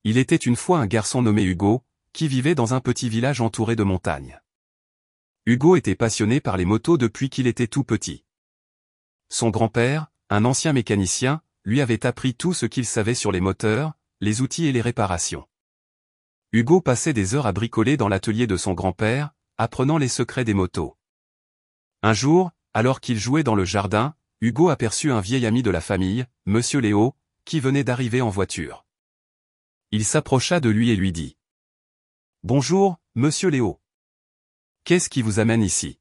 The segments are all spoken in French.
Il était une fois un garçon nommé Hugo, qui vivait dans un petit village entouré de montagnes. Hugo était passionné par les motos depuis qu'il était tout petit. Son grand-père, un ancien mécanicien, lui avait appris tout ce qu'il savait sur les moteurs, les outils et les réparations. Hugo passait des heures à bricoler dans l'atelier de son grand-père, apprenant les secrets des motos. Un jour, alors qu'il jouait dans le jardin, Hugo aperçut un vieil ami de la famille, Monsieur Léo, qui venait d'arriver en voiture. Il s'approcha de lui et lui dit : « Bonjour, Monsieur Léo. Qu'est-ce qui vous amène ici ? »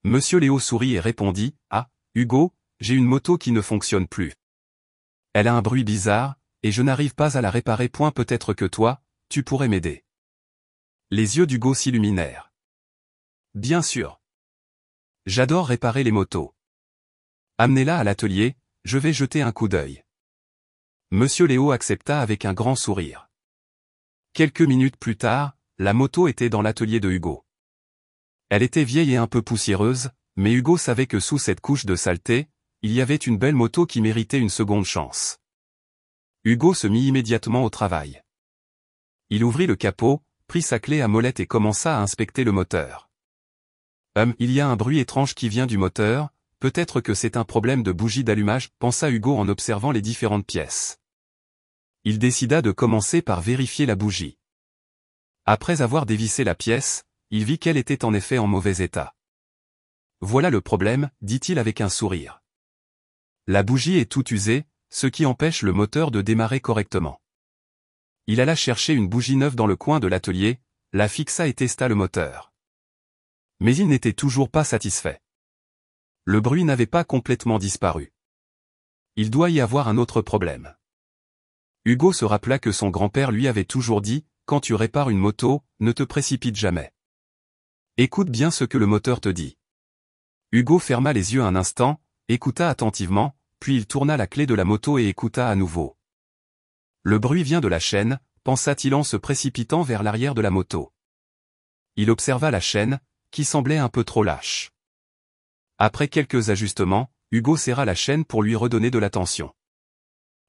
Monsieur Léo sourit et répondit : « Ah, Hugo, j'ai une moto qui ne fonctionne plus. Elle a un bruit bizarre, et je n'arrive pas à la réparer. Peut-être que toi, tu pourrais m'aider. » Les yeux d'Hugo s'illuminèrent. « Bien sûr. J'adore réparer les motos. Amenez-la à l'atelier, je vais jeter un coup d'œil. » Monsieur Léo accepta avec un grand sourire. Quelques minutes plus tard, la moto était dans l'atelier de Hugo. Elle était vieille et un peu poussiéreuse, mais Hugo savait que sous cette couche de saleté, il y avait une belle moto qui méritait une seconde chance. Hugo se mit immédiatement au travail. Il ouvrit le capot, prit sa clé à molette et commença à inspecter le moteur. Il y a un bruit étrange qui vient du moteur, peut-être que c'est un problème de bougie d'allumage, pensa Hugo en observant les différentes pièces. Il décida de commencer par vérifier la bougie. Après avoir dévissé la pièce, il vit qu'elle était en effet en mauvais état. « Voilà le problème, dit-il avec un sourire. La bougie est toute usée, ce qui empêche le moteur de démarrer correctement. » Il alla chercher une bougie neuve dans le coin de l'atelier, la fixa et testa le moteur. Mais il n'était toujours pas satisfait. Le bruit n'avait pas complètement disparu. Il doit y avoir un autre problème. Hugo se rappela que son grand-père lui avait toujours dit : « Quand tu répares une moto, ne te précipite jamais. Écoute bien ce que le moteur te dit. » Hugo ferma les yeux un instant, écouta attentivement, puis il tourna la clé de la moto et écouta à nouveau. Le bruit vient de la chaîne, pensa-t-il en se précipitant vers l'arrière de la moto. Il observa la chaîne, qui semblait un peu trop lâche. Après quelques ajustements, Hugo serra la chaîne pour lui redonner de la tension.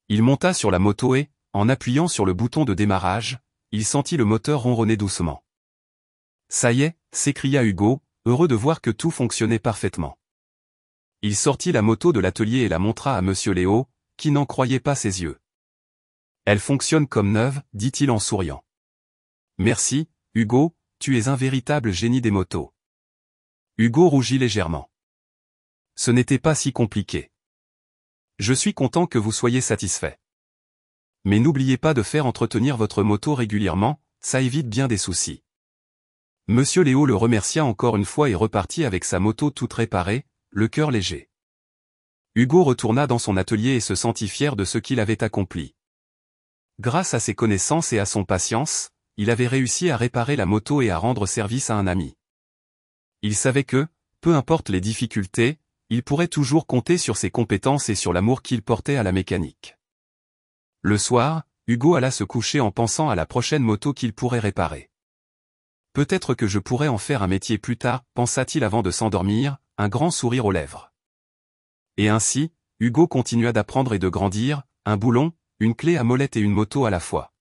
Il monta sur la moto et, en appuyant sur le bouton de démarrage, il sentit le moteur ronronner doucement. « Ça y est !» s'écria Hugo, heureux de voir que tout fonctionnait parfaitement. Il sortit la moto de l'atelier et la montra à Monsieur Léo, qui n'en croyait pas ses yeux. « Elle fonctionne comme neuve, dit-il en souriant. « Merci, Hugo, tu es un véritable génie des motos. » Hugo rougit légèrement. Ce n'était pas si compliqué. Je suis content que vous soyez satisfait. Mais n'oubliez pas de faire entretenir votre moto régulièrement, ça évite bien des soucis. Monsieur Léo le remercia encore une fois et repartit avec sa moto toute réparée, le cœur léger. Hugo retourna dans son atelier et se sentit fier de ce qu'il avait accompli. Grâce à ses connaissances et à son patience, il avait réussi à réparer la moto et à rendre service à un ami. Il savait que, peu importe les difficultés, il pourrait toujours compter sur ses compétences et sur l'amour qu'il portait à la mécanique. Le soir, Hugo alla se coucher en pensant à la prochaine moto qu'il pourrait réparer. Peut-être que je pourrais en faire un métier plus tard, pensa-t-il avant de s'endormir, un grand sourire aux lèvres. Et ainsi, Hugo continua d'apprendre et de grandir, un boulon, une clé à molette et une moto à la fois.